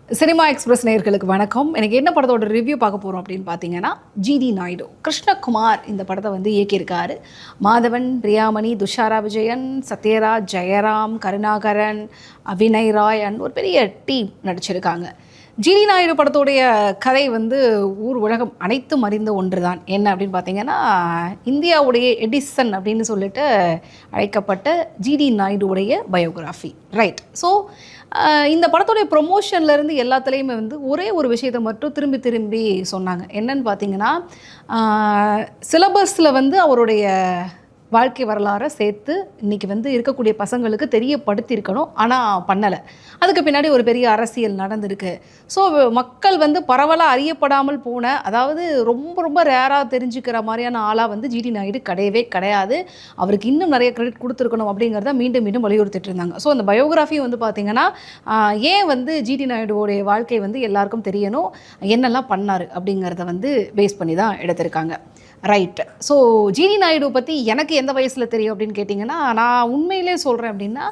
Cinema express நேயர்களுக்கு வணக்கம். எனக்கு என்ன படத்தோட ரிவ்யூ பார்க்க போகிறோம் அப்படின்னு பார்த்தீங்கன்னா, ஜிடி நாயுடு கிருஷ்ணகுமார் இந்த படத்தை வந்து இயக்கியிருக்காரு. மாதவன், பிரியாமணி, துஷாரா விஜயன், சத்யராஜ், ஜெயராம், கருணாகரன், அபிநய் ராய் அண்ட் ஒரு பெரிய டீம் நடிச்சிருக்காங்க. ஜிடி நாயுடு படத்தோடைய கதை வந்து ஊர் உலகம் அனைத்தும் அறிந்த ஒன்று தான். என்ன அப்படின்னு பார்த்தீங்கன்னா, இந்தியாவுடைய எடிசன் அப்படின்னு சொல்லிட்டு அழைக்கப்பட்ட ஜிடி நாயுடுவுடைய பயோகிராஃபி. ரைட். ஸோ இந்த படத்தோடைய ப்ரொமோஷன்லேருந்து எல்லாத்துலேயுமே வந்து ஒரே ஒரு விஷயத்தை மட்டும் திரும்பி திரும்பி சொன்னாங்க. என்னன்னு பார்த்தீங்கன்னா, சிலபஸில் வந்து அவருடைய வாழ்க்கை வரலாறை சேர்த்து இன்றைக்கி வந்து இருக்கக்கூடிய பசங்களுக்கு தெரியப்படுத்தியிருக்கணும். ஆனால் பண்ணலை. அதுக்கு பின்னாடி ஒரு பெரிய அரசியல் நடந்திருக்கு. ஸோ மக்கள் வந்து பரவலாக அறியப்படாமல் போன, அதாவது ரொம்ப ரொம்ப ரேராக தெரிஞ்சுக்கிற மாதிரியான ஆளாக வந்து ஜிடி நாயுடு கிடையவே கிடையாது. அவருக்கு இன்னும் நிறைய கிரெடிட் கொடுத்துருக்கணும் அப்படிங்கிறத மீண்டும் மீண்டும் வலியுறுத்திட்டு இருந்தாங்க. ஸோ அந்த பயோகிராஃபி வந்து பார்த்திங்கன்னா, ஏன் வந்து ஜிடி நாயுடுவோடைய வாழ்க்கை வந்து எல்லாருக்கும் தெரியணும், என்னெல்லாம் பண்ணார் அப்படிங்கிறத வந்து பேஸ் பண்ணி தான் எடுத்திருக்காங்க. ரைட்டு. ஸோ ஜிடி நாயுடு பற்றி எனக்கு எந்த வயசில் தெரியும் அப்படின்னு கேட்டிங்கன்னா, நான் உண்மையிலே சொல்கிறேன் அப்படின்னா,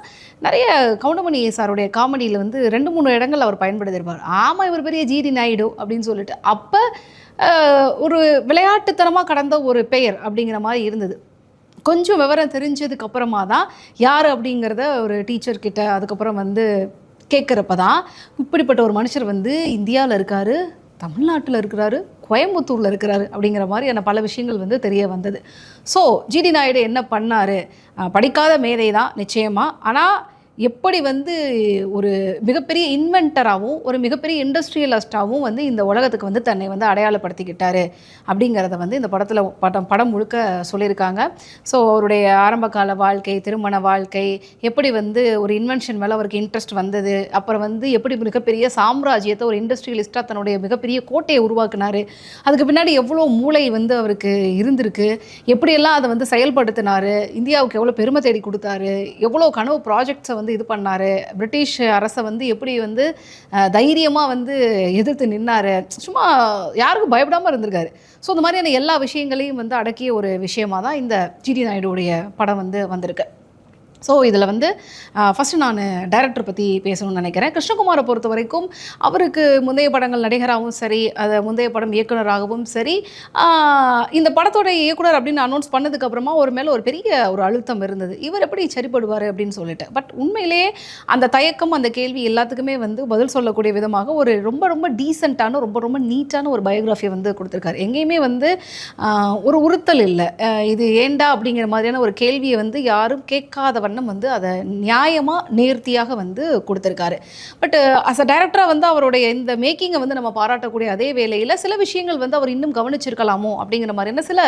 நிறைய கவுண்டமணி சாருடைய காமெடியில் வந்து 2-3 இடங்கள் அவர் பயன்படுத்தியிருப்பார். ஆமாம், இவர் பெரிய ஜிடி நாயுடு அப்படின்னு சொல்லிட்டு அப்போ ஒரு விளையாட்டுத்தனமாக கடந்த ஒரு பெயர் அப்படிங்கிற மாதிரி இருந்தது. கொஞ்சம் விவரம் தெரிஞ்சதுக்கு அப்புறமா தான் யார் அப்படிங்கிறத ஒரு டீச்சர்கிட்ட அதுக்கப்புறம் வந்து கேட்குறப்ப தான், இப்படிப்பட்ட ஒரு மனுஷர் வந்து இந்தியாவில் இருக்கார், தமிழ்நாட்டில் இருக்கிறாரு, கோயம்புத்தூரில் இருக்கிறாரு அப்படிங்கிற மாதிரியான பல விஷயங்கள் வந்து தெரிய வந்தது. ஸோ ஜிடி நாயுடு என்ன பண்ணார்? படிக்காத மேதை தான் நிச்சயமாக. ஆனால் எப்படி வந்து ஒரு மிகப்பெரிய இன்வென்டராகவும் ஒரு மிகப்பெரிய இண்டஸ்ட்ரியலிஸ்டாகவும் வந்து இந்த உலகத்துக்கு வந்து தன்னை வந்து அடையாளப்படுத்திக்கிட்டாரு அப்படிங்கிறத வந்து இந்த படம் முழுக்க சொல்லியிருக்காங்க. ஸோ அவருடைய ஆரம்பகால வாழ்க்கை, திருமண வாழ்க்கை, எப்படி வந்து ஒரு இன்வென்ஷன் மேலே அவருக்கு இன்ட்ரெஸ்ட் வந்தது, அப்புறம் வந்து எப்படி மிகப்பெரிய சாம்ராஜ்யத்தை ஒரு இண்டஸ்ட்ரியலிஸ்டாக தன்னுடைய மிகப்பெரிய கோட்டையை உருவாக்குனார், அதுக்கு பின்னாடி எவ்வளோ மூளை வந்து அவருக்கு இருந்திருக்கு, எப்படியெல்லாம் அதை வந்து செயல்படுத்தினார், இந்தியாவுக்கு எவ்வளோ பெருமை தேடி கொடுத்தாரு, எவ்வளோ கனவு ப்ராஜெக்ட்ஸை வந்து இது பண்ணார், பிரிட்டிஷ் அரசை வந்து எப்படி வந்து தைரியமாக வந்து எதிர்த்து நின்னார், சும்மா யாருக்கும் பயப்படாமல் இருந்திருக்காரு. ஸோ இந்த மாதிரியான எல்லா விஷயங்களையும் வந்து அடக்கிய ஒரு விஷயமாக தான் இந்த ஜிடி நாயுடுடைய படம் வந்து வந்திருக்கு. ஸோ இதில் வந்து ஃபஸ்ட்டு நான் டைரக்டர் பற்றி பேசணும்னு நினைக்கிறேன். கிருஷ்ணகுமாரை பொறுத்த வரைக்கும் அவருக்கு முந்தைய படங்கள் நடிகராகவும் சரி, அதை முந்தைய படம் இயக்குனராகவும் சரி, இந்த படத்தோட இயக்குனர் அப்படின்னு அனௌன்ஸ் பண்ணதுக்கப்புறமா ஒரு மேலே ஒரு பெரிய ஒரு அழுத்தம் இருந்தது, இவர் எப்படி சரிப்படுவார் அப்படின்னு சொல்லிட்டு. பட் உண்மையிலேயே அந்த தயக்கம், அந்த கேள்வி எல்லாத்துக்குமே வந்து பதில் சொல்லக்கூடிய விதமாக ஒரு ரொம்ப ரொம்ப டீசெண்டான, ரொம்ப ரொம்ப நீட்டான ஒரு பயோகிராஃபியை வந்து கொடுத்துருக்காரு. எங்கேயுமே வந்து ஒரு உறுத்தல் இல்லை, இது ஏண்டா அப்படிங்கிற மாதிரியான ஒரு கேள்வியை வந்து யாரும் கேட்காத வந்து அதை நியாயமாக நேர்த்தியாக வந்து கொடுத்துருக்காரு. பட் அஸ் அ டைரக்டராக வந்து அவருடைய இந்த மேக்கிங்கை வந்து நம்ம பாராட்டக்கூடிய அதே வேளையில் சில விஷயங்கள் வந்து அவர் இன்னும் கவனிச்சிருக்கலாமோ அப்படிங்கிற மாதிரியான சில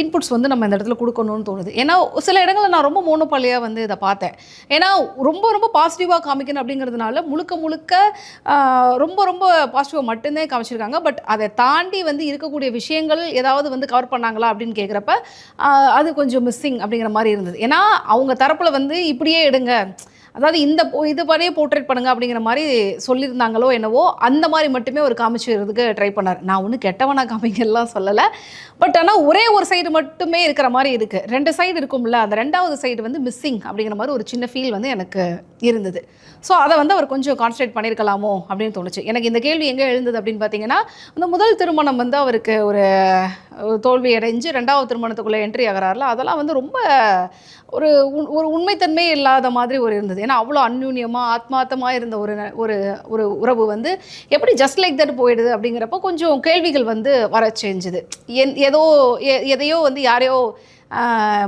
இன்புட்ஸ் வந்து நம்ம இந்த இடத்துல கொடுக்கணும்னு தோணுது. ஏன்னா சில இடங்களில் நான் ரொம்ப மோனோபாலியாக வந்து இதை பார்த்தேன். ஏன்னா ரொம்ப ரொம்ப பாசிட்டிவாக காமிக்கணும் அப்படிங்கிறதுனால முழுக்க முழுக்க ரொம்ப ரொம்ப பாசிட்டிவாக மட்டும்தான் காமிச்சிருக்காங்க. பட் அதை தாண்டி வந்து இருக்கக்கூடிய விஷயங்கள் ஏதாவது வந்து கவர் பண்ணாங்களா அப்படின்னு கேட்குறப்ப அது கொஞ்சம் மிஸ்ஸிங் அப்படிங்கிற மாதிரி இருந்தது. ஏன்னா அவங்க தரப்பில் வந்து இப்படியே எடுங்க, அதாவது இது மாதிரியே போர்ட்ரேட் பண்ணுங்க அப்படிங்கிற மாதிரி சொல்லியிருந்தாங்களோ என்னவோ, அந்த மாதிரி மட்டுமே ஒரு காமிச்சுறதுக்கு ட்ரை பண்ணார். நான் ஒன்றும் கெட்டவனா காமிக்கலாம் சொல்லலை. பட் ஆனால் ஒரே ஒரு சைடு மட்டுமே இருக்கிற மாதிரி இருக்குது. 2 சைடு இருக்கும்ல, அந்த 2வது சைடு வந்து மிஸ்ஸிங் அப்படிங்கிற மாதிரி ஒரு சின்ன ஃபீல் வந்து எனக்கு இருந்தது. ஸோ அதை வந்து அவர் கொஞ்சம் கான்சன்ட்ரேட் பண்ணியிருக்கலாமோ அப்படின்னு தோணுச்சு. எனக்கு இந்த கேள்வி எங்கே எழுந்தது அப்படின்னு பார்த்தீங்கன்னா, அந்த முதல் திருமணம் வந்து அவருக்கு ஒரு தோல்வி அடைஞ்சு 2வது திருமணத்துக்குள்ளே என்ட்ரி ஆகிறார்ல, அதெல்லாம் வந்து ரொம்ப ஒரு உண்மைத்தன்மை இல்லாத மாதிரி ஒரு இருந்தது. ஏன்னா அவ்வளோ அந்யூன்யமாக ஆத்மார்த்தமாக இருந்த ஒரு உறவு வந்து எப்படி ஜஸ்ட் லைக் தட் போயிடுது அப்படிங்கிறப்போ கொஞ்சம் கேள்விகள் வந்து வர செஞ்சுது. எதையோ வந்து யாரையோ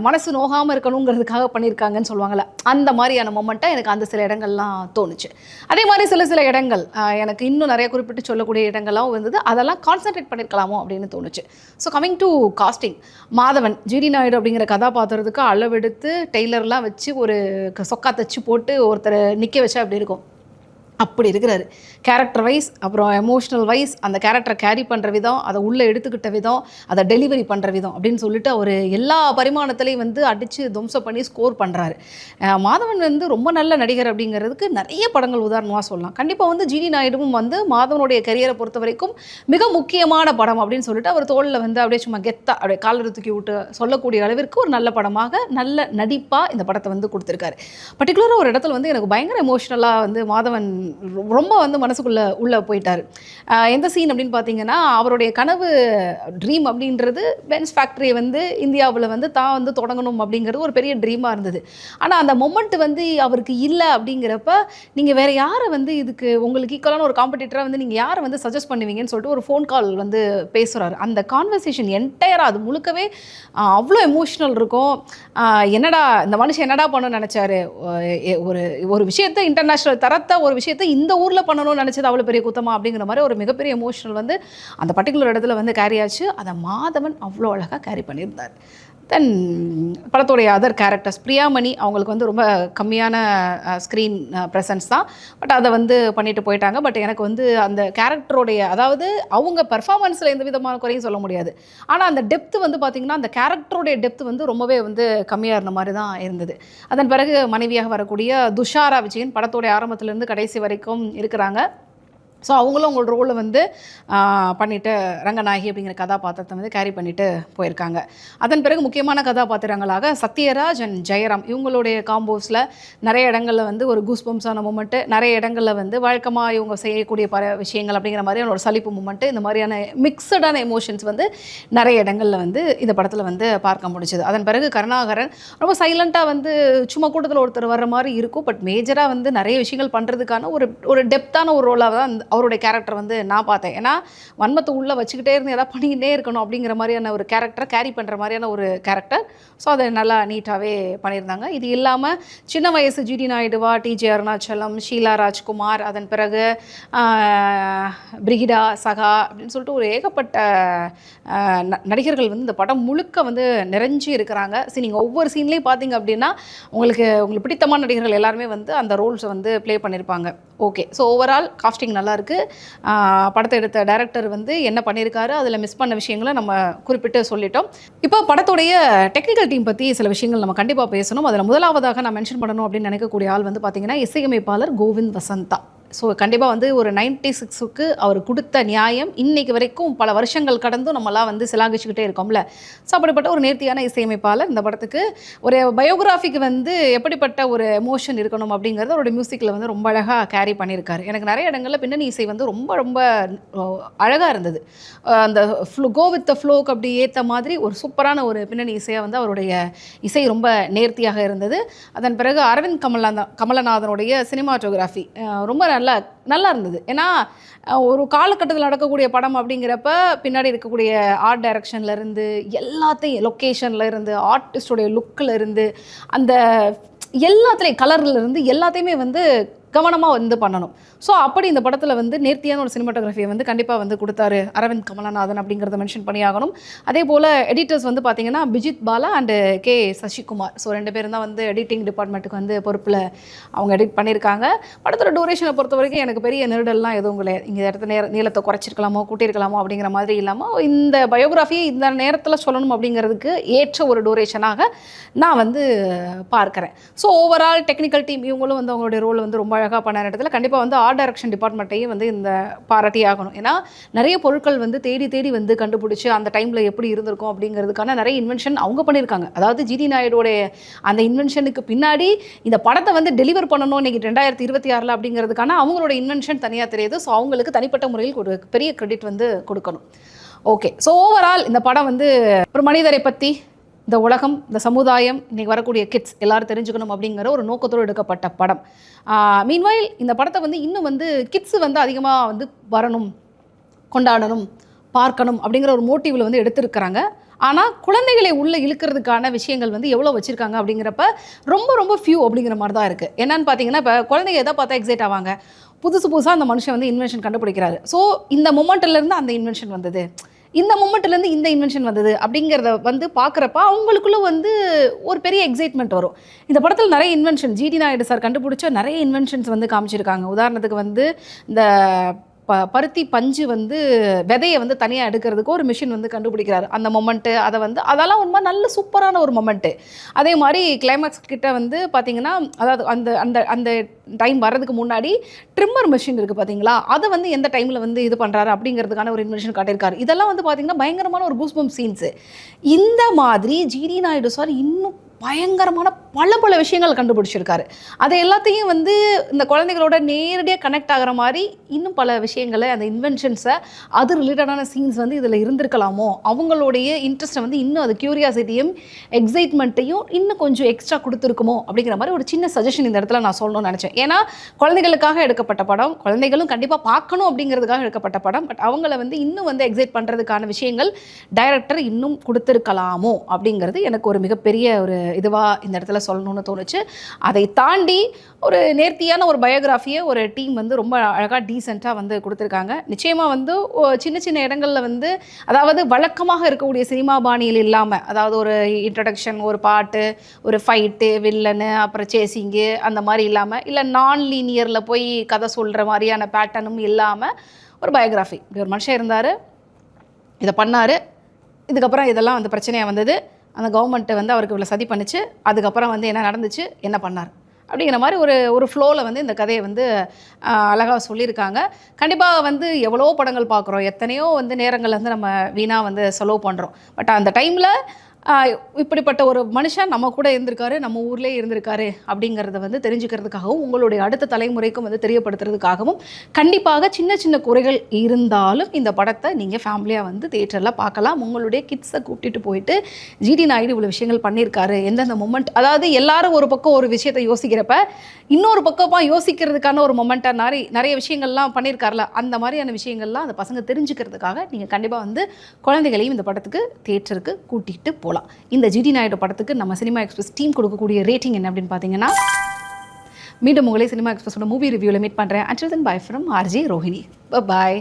மனசு நோகாமல் இருக்கணுங்கிறதுக்காக பண்ணியிருக்காங்கன்னு சொல்லுவாங்கள்ல, அந்த மாதிரியான மொமெண்ட்டாக எனக்கு அந்த சில இடங்கள்லாம் தோணுச்சு. அதே மாதிரி சில இடங்கள் எனக்கு இன்னும் நிறைய குறிப்பிட்டு சொல்லக்கூடிய இடங்கள்லாம் இருந்தது, அதெல்லாம் கான்சன்ட்ரேட் பண்ணியிருக்கலாமோ அப்படின்னு தோணுச்சு. So coming to casting, Madhavan GD Naidu அப்படிங்கிற கதாபாத்திரத்துக்கு அளவெடுத்து டெய்லர்லாம் வச்சு ஒரு சொக்கா தச்சு போட்டு ஒருத்தரை நிற்க வச்சா அப்படி இருக்கும், அப்படி இருக்கிறாரு. கேரக்டர் வைஸ், அப்புறம் எமோஷ்னல் வைஸ், அந்த கேரக்டரை கேரி பண்ணுற விதம், அதை உள்ளே எடுத்துக்கிட்ட விதம், அதை டெலிவரி பண்ணுற விதம் அப்படின்னு சொல்லிட்டு அவர் எல்லா பரிமாணத்துலேயும் வந்து அடித்து துவம்சம் பண்ணி ஸ்கோர் பண்ணுறாரு. மாதவன் வந்து ரொம்ப நல்ல நடிகர் அப்படிங்கிறதுக்கு நிறைய படங்கள் உதாரணமாக சொல்லலாம். கண்டிப்பாக வந்து ஜிடி நாயுடுவும் வந்து மாதவனுடைய கரியரை பொறுத்த வரைக்கும் மிக முக்கியமான படம் அப்படின்னு சொல்லிட்டு அவர் தோளில் வந்து அப்படியே சும்மா கெத்தா அப்படியே காலர் தூக்கி விட்டு சொல்லக்கூடிய அளவிற்கு ஒரு நல்ல படமாக, நல்ல நடிப்பாக இந்த படத்தை வந்து கொடுத்துருக்காரு. பர்டிகுலராக ஒரு இடத்துல வந்து எனக்கு பயங்கர எமோஷ்னலாக வந்து மாதவன் ரொம்ப வந்து மனசுக்குள்ளே உள்ளே போயிட்டார். எந்த சீன் அப்படின்னு பார்த்தீங்கன்னா, அவருடைய கனவு ட்ரீம் அப்படின்றது பென்ஸ் ஃபேக்ட்ரியை வந்து இந்தியாவில் வந்து தான் வந்து தொடங்கணும் அப்படிங்கிறது ஒரு பெரிய ட்ரீமாக இருந்தது. ஆனால் அந்த மொமெண்ட் வந்து அவருக்கு இல்லை அப்படிங்கிறப்ப, நீங்கள் வேறு யாரை வந்து இதுக்கு உங்களுக்கு ஈக்குவலான ஒரு காம்படிட்டராக வந்து நீங்கள் யாரை வந்து சஜஸ்ட் பண்ணுவீங்கன்னு சொல்லிட்டு ஒரு ஃபோன் கால் வந்து பேசுகிறாரு. அந்த கான்வர்சேஷன் என்டையராக அது முழுக்கவே அவ்வளோ எமோஷ்னல் இருக்கும். என்னடா இந்த மனுஷன் என்னடா பண்ணணும்னு நினச்சாரு, ஒரு ஒரு விஷயத்தை இன்டர்நேஷ்னல் தரத்தை ஒரு விஷயத்தை இந்த ஊரில் பண்ணணும்னு நினச்சது அவ்வளோ பெரிய குத்தமா அப்படிங்கிற மாதிரி ஒரு மிகப்பெரிய எமோஷனல் வந்து அந்த பர்டிகுலர் இடத்துல வந்து கேரி ஆச்சு. அதை மாதவன் அவ்வளோ அழகாக கேரி பண்ணியிருந்தார். தென் படத்துடைய அதர் கேரக்டர்ஸ் பிரியாமணி அவங்களுக்கு வந்து ரொம்ப கம்மியான ஸ்க்ரீன் ப்ரெசன்ஸ் தான். பட் அதை வந்து பண்ணிட்டு போயிட்டாங்க. பட் எனக்கு வந்து அந்த கேரக்டருடைய அதாவது அவங்க பெர்ஃபார்மன்ஸில் எந்த விதமான குறையும் சொல்ல முடியாது. ஆனால் அந்த டெப்த்து வந்து பார்த்திங்கன்னா அந்த கேரக்டருடைய டெப்த்து வந்து ரொம்பவே வந்து கம்மியாக இருந்த மாதிரி தான் இருந்தது. அதன் பிறகு மனைவியாக வரக்கூடிய துஷாரா விஜயன் படத்துடைய ஆரம்பத்திலேருந்து கடைசி வரைக்கும் இருக்கிறாங்க. ஸோ அவங்களும் அவங்களோட ரோலை வந்து பண்ணிவிட்டு ரங்கநாயகி அப்படிங்கிற கதாபாத்திரத்தை வந்து கேரி பண்ணிவிட்டு போயிருக்காங்க. அதன் பிறகு முக்கியமான கதாபாத்திரங்களாக சத்யராஜ் அண்ட் ஜெயராம் இவங்களுடைய காம்போஸில் நிறைய இடங்களில் வந்து ஒரு கூஸ்பம்ஸான மூமெண்ட்டு, நிறைய இடங்களில் வந்து வழக்கமாக இவங்க செய்யக்கூடிய விஷயங்கள் அப்படிங்கிற மாதிரியான ஒரு சலிப்பு மூமெண்ட்டு, இந்த மாதிரியான மிக்சடான எமோஷன்ஸ் வந்து நிறைய இடங்களில் வந்து இந்த படத்தில் வந்து பார்க்க முடிஞ்சது. அதன் பிறகு கருணாகரன் ரொம்ப சைலண்ட்டாக வந்து சும்மா கூட்டத்தில் ஒருத்தர் வர்ற மாதிரி இருக்கும். பட் மேஜராக வந்து நிறைய விஷயங்கள் பண்ணுறதுக்கான ஒரு டெப்த்தான ஒரு ரோலாக தான் அவருடைய கேரக்டர் வந்து நான் பார்த்தேன். ஏன்னா வன்மத்தை உள்ளே வச்சுக்கிட்டே இருந்து எதாவது பண்ணிக்கிட்டே இருக்கணும் அப்படிங்கிற மாதிரியான ஒரு கேரக்டரை கேரி பண்ணுற மாதிரியான ஒரு கேரக்டர். ஸோ அதை நல்லா நீட்டாகவே பண்ணியிருந்தாங்க. இது இல்லாமல் சின்ன வயசு ஜிடி நாயுடுவா, டிஜே அருணாச்சலம், ஷீலா ராஜ்குமார், அதன் பிறகு பிரிகிடா, சகா அப்படின்னு சொல்லிட்டு ஒரு ஏகப்பட்ட நடிகர்கள் வந்து இந்த படம் முழுக்க வந்து நிறைஞ்சி இருக்கிறாங்க. சரி, நீங்கள் ஒவ்வொரு சீன்லேயும் பார்த்தீங்க அப்படின்னா உங்களுக்கு பிடித்தமான நடிகர்கள் எல்லாருமே வந்து அந்த ரோல்ஸை வந்து ப்ளே பண்ணியிருப்பாங்க. ஓகே, ஸோ ஓவரால் காஸ்டிங் நல்லாயிருக்கு. படத்தை எடுத்த டைரக்டர் வந்து என்ன பண்ணியிருக்காரு, அதில் மிஸ் பண்ண விஷயங்களை நம்ம குறிப்பிட்டு சொல்லிட்டோம். இப்போ படத்துடைய டெக்னிக்கல் டீம் பற்றி சில விஷயங்கள் நம்ம கண்டிப்பாக பேசணும். அதில் முதலாவதாக நான் மென்ஷன் பண்ணணும் அப்படின்னு நினைக்கக்கூடிய ஆள் வந்து பார்த்திங்கன்னா இசையமைப்பாளர் கோவிந்த் வசந்தா. ஸோ கண்டிப்பாக வந்து ஒரு 96க்கு அவர் கொடுத்த நியாயம் இன்றைக்கு வரைக்கும் பல வருஷங்கள் கடந்தும் நம்மளாம் வந்து சிலாகிச்சுக்கிட்டே இருக்கோம்ல. ஸோ அப்படிப்பட்ட ஒரு நேர்த்தியான இசையமைப்பாளர் இந்த படத்துக்கு ஒரு பயோகிராஃபிக்கு வந்து எப்படிப்பட்ட ஒரு எமோஷன் இருக்கணும் அப்படிங்கிறது அவருடைய மியூசிக்கில் வந்து ரொம்ப அழகாக கேரி பண்ணியிருக்காரு. எனக்கு நிறைய இடங்களில் பின்னணி இசை வந்து ரொம்ப ரொம்ப அழகாக இருந்தது. அந்த கோ வித் த ஃப்ளோக்கு அப்படி ஏற்ற மாதிரி ஒரு சூப்பரான ஒரு பின்னணி இசையாக வந்து அவருடைய இசை ரொம்ப நேர்த்தியாக இருந்தது. அதன் பிறகு அரவிந்த் கமலநாதனுடைய சினிமாட்டோகிராஃபி ரொம்ப நல்லா இருந்தது. ஏன்னா ஒரு காலகட்டத்தில் நடக்கக்கூடிய படம் அப்படிங்கிறப்ப பின்னாடி இருக்கக்கூடிய ஆர்ட் டைரக்ஷன்லேருந்து எல்லாத்தையும் லொக்கேஷனில் இருந்து ஆர்டிஸ்டோடைய லுக்கில் இருந்து அந்த எல்லாத்துலேயும் கலரில் இருந்து எல்லாத்தையுமே வந்து கவனமாக வந்து பண்ணணும். ஸோ அப்படி இந்த படத்தில் வந்து நேர்த்தியான ஒரு சினிமாட்டோகிராஃபியை வந்து கண்டிப்பாக வந்து கொடுத்தாரு அரவிந்த் கமலநாதன் அப்படிங்கிறத மென்ஷன் பண்ணியாகணும். அதே போல் எடிட்டர்ஸ் வந்து பார்த்திங்கன்னா Bijith Bala and K Sasikumar. So 2 பேரும் தான் வந்து எடிட்டிங் டிபார்ட்மெண்ட்டுக்கு வந்து பொறுப்பில் அவங்க எடிட் பண்ணியிருக்காங்க. படத்தோட டூரேஷனை பொறுத்த வரைக்கும் எனக்கு பெரிய நெருடல்லாம் எதுவும் கிடையாது. இங்கே இடத்துல நீளத்தை குறைச்சிருக்கலாமோ கூட்டியிருக்கலாமோ அப்படிங்கிற மாதிரி இல்லாமல் இந்த பயோகிராஃபியை இந்த நேரத்தில் சொல்லணும் அப்படிங்கிறதுக்கு ஏற்ற ஒரு டூரேஷனாக நான் வந்து பார்க்குறேன். ஸோ ஓவரால் டெக்னிக்கல் டீம் இவங்களும் வந்து அவங்களுடைய ரோல் வந்து ரொம்ப அழகாக பண்ண இடத்துல கண்டிப்பாக வந்து ஆர்ட் டைரக்ஷன் டிபார்ட்மெண்ட்டையும் வந்து இந்த பாராட்டி ஆகணும். ஏன்னா நிறைய பொருட்கள் வந்து தேடி வந்து கண்டுபிடிச்சி அந்த டைமில் எப்படி இருந்திருக்கும் அப்படிங்கிறதுக்கான நிறைய இன்வென்ஷன் அவங்க பண்ணியிருக்காங்க. அதாவது ஜிடி நாயுடுடைய அந்த இன்வென்ஷனுக்கு பின்னாடி இந்த படத்தை வந்து டெலிவர் பண்ணணும் இன்றைக்கி 2026 அப்படிங்கிறதுக்கான அவங்களோட இன்வென்ஷன் தனியாக தெரியுது. ஸோ அவங்களுக்கு தனிப்பட்ட முறையில் ஒரு பெரிய கிரெடிட் வந்து கொடுக்கணும். ஓகே, ஸோ ஓவரால் இந்த படம் வந்து ஒரு மனிதரை பற்றி இந்த உலகம், இந்த சமுதாயம், இன்றைக்கி வரக்கூடிய கிட்ஸ் எல்லோரும் தெரிஞ்சுக்கணும் அப்படிங்கிற ஒரு நோக்கத்தோடு எடுக்கப்பட்ட படம். மீன்வைல் இந்த படத்தை வந்து இன்னும் வந்து கிட்ஸு வந்து அதிகமாக வந்து வரணும், கொண்டாடணும், பார்க்கணும் அப்படிங்கிற ஒரு மோட்டிவில் வந்து எடுத்திருக்கிறாங்க. ஆனால் குழந்தைகளை உள்ளே இழுக்கிறதுக்கான விஷயங்கள் வந்து எவ்வளோ வச்சுருக்காங்க அப்படிங்கிறப்ப ரொம்ப ஃபியூ அப்படிங்கிற மாதிரி தான் இருக்குது. என்னன்னு பார்த்தீங்கன்னா இப்போ குழந்தைங்க எதை பார்த்தா எக்ஸைட் ஆவாங்க, புதுசாக அந்த மனுஷன் வந்து இன்வென்ஷன் கண்டுபிடிக்கிறாரு. ஸோ இந்த மொமெண்ட்லேருந்து அந்த இன்வென்ஷன் வந்தது, இந்த மொமெண்ட்லேருந்து இந்த இன்வென்ஷன் வந்தது அப்படிங்கிறத வந்து பார்க்குறப்ப அவங்களுக்குள்ள வந்து ஒரு பெரிய எக்ஸைட்மெண்ட் வரும். இந்த படத்தில் நிறைய இன்வென்ஷன் ஜிடி நாயுடு சார் கண்டுபிடிச்ச நிறைய இன்வென்ஷன்ஸ் வந்து காமிச்சிருக்காங்க. உதாரணத்துக்கு வந்து இந்த பருத்தி பஞ்சு வந்து விதையை வந்து தனியாக எடுக்கிறதுக்கு ஒரு மிஷின் வந்து கண்டுபிடிக்கிறாரு. அந்த மொமெண்ட்டு அதெல்லாம் உண்மை நல்ல சூப்பரான ஒரு மொமெண்ட்டு. அதே மாதிரி கிளைமேக்ஸ் கிட்ட வந்து பார்த்திங்கன்னா அதாவது அந்த அந்த அந்த டைம் வர்றதுக்கு முன்னாடி ட்ரிம்மர் மிஷின் இருக்குது பார்த்தீங்களா, அதை வந்து எந்த டைமில் வந்து இது பண்ணுறாரு அப்படிங்கிறதுக்கான ஒரு இன்வென்ஷன் காட்டியிருக்காரு. இதெல்லாம் வந்து பார்த்திங்கன்னா பயங்கரமான ஒரு கூஸ்பம் சீன்ஸு. இந்த மாதிரி ஜிடி நாயுடு சார் இன்னும் பயங்கரமான பல விஷயங்கள் கண்டுபிடிச்சிருக்காரு. அதை எல்லாத்தையும் வந்து இந்த குழந்தைகளோட நேரடியாக கனெக்ட் ஆகிற மாதிரி இன்னும் பல விஷயங்களை, அந்த இன்வென்ஷன்ஸை, அது ரிலேட்டடான சீன்ஸ் வந்து இதில் இருந்திருக்கலாமோ, அவங்களுடைய இன்ட்ரெஸ்ட்டை வந்து இன்னும் அது க்யூரியாசிட்டியும் எக்ஸைட்மெண்ட்டையும் இன்னும் கொஞ்சம் எக்ஸ்ட்ரா கொடுத்துருக்குமோ அப்படிங்கிற மாதிரி ஒரு சின்ன சஜஷன் இந்த இடத்துல நான் சொல்லணும்னு நினச்சேன். ஏன்னா குழந்தைகளுக்காக எடுக்கப்பட்ட படம், குழந்தைகளும் கண்டிப்பாக பார்க்கணும் அப்படிங்கிறதுக்காக எடுக்கப்பட்ட படம். பட் அவங்கள வந்து இன்னும் வந்து எக்ஸைட் பண்ணுறதுக்கான விஷயங்கள் டைரக்டர் இன்னும் கொடுத்துருக்கலாமோ அப்படிங்கிறது எனக்கு ஒரு மிகப்பெரிய ஒரு இதுவாக இந்த இடத்துல சொல்லணும்னு தோணுச்சு. அதை தாண்டி ஒரு நேர்த்தியான ஒரு பயோகிராஃபியை ஒரு டீம் வந்து ரொம்ப அழகாக டீசெண்டாக வந்து கொடுத்துருக்காங்க. நிச்சயமாக வந்து சின்ன சின்ன இடங்களில் வந்து, அதாவது வழக்கமாக இருக்கக்கூடிய சினிமா பாணியில் இல்லாமல், அதாவது ஒரு இன்ட்ரடக்ஷன், ஒரு பாட்டு, ஒரு ஃபைட்டு, வில்லனு, அப்புறம் சேசிங்கு அந்த மாதிரி இல்லாமல், இல்லை நான் லீனியரில் போய் கதை சொல்கிற மாதிரியான பேட்டர்னும் இல்லாமல் ஒரு பயோகிராஃபி. இப்படி ஒரு மனுஷன் இருந்தார், இதை பண்ணார், இதுக்கப்புறம் இதெல்லாம் வந்து பிரச்சனையாக வந்தது, அந்த கவர்மெண்ட்டு வந்து அவருக்கு இவ்வளோ சதி பண்ணிச்சு, அதுக்கப்புறம் வந்து என்ன நடந்துச்சு, என்ன பண்ணார் அப்படிங்கிற மாதிரி ஒரு ஃப்ளோவில் வந்து இந்த கதையை வந்து அழகாக சொல்லியிருக்காங்க. கண்டிப்பாக வந்து எவ்வளோ படங்கள் பார்க்குறோம், எத்தனையோ வந்து நேரங்களில் வந்து நம்ம வீணாக வந்து செலவு பண்ணுறோம். பட் அந்த டைமில் இப்படிப்பட்ட ஒரு மனுஷன் நம்ம கூட இருந்திருக்காரு, நம்ம ஊர்லேயே இருந்திருக்காரு அப்படிங்கிறத வந்து தெரிஞ்சுக்கிறதுக்காகவும், உங்களுடைய அடுத்த தலைமுறைக்கும் வந்து தெரியப்படுத்துறதுக்காகவும், கண்டிப்பாக சின்ன சின்ன குறைகள் இருந்தாலும் இந்த படத்தை நீங்கள் ஃபேமிலியாக வந்து தியேட்டரில் பார்க்கலாம். உங்களுடைய கிட்ஸை கூப்பிட்டு போயிட்டு ஜிடி நாயுடு இவ்வளோ விஷயங்கள் பண்ணியிருக்காரு, எந்தெந்த மொமெண்ட், அதாவது எல்லாரும் ஒரு பக்கம் ஒரு விஷயத்தை யோசிக்கிறப்ப இன்னொரு பக்கமாக யோசிக்கிறதுக்கான ஒரு மொமெண்ட்டாக நிறைய விஷயங்கள்லாம் பண்ணியிருக்காருல, அந்த மாதிரியான விஷயங்கள்லாம் அந்த பசங்க தெரிஞ்சுக்கிறதுக்காக நீங்கள் கண்டிப்பாக வந்து குழந்தைகளையும் இந்த படத்துக்கு தியேட்டருக்கு கூட்டிகிட்டு போகலாம். இந்த ஜிடி நாயுடு படத்துக்கு நம்ம சினிமா எக்ஸ்பிரஸ் டீம் கொடுக்கக்கூடிய ரேட்டிங் என்ன அப்படின்னு பார்த்தீங்கன்னா, மீண்டும் உங்களே சினிமா எக்ஸ்பிரஸோட மூவி ரிவ்யூவில் மீட் பண்ணுறேன். Until then, bye from RJ Rohini. Bye.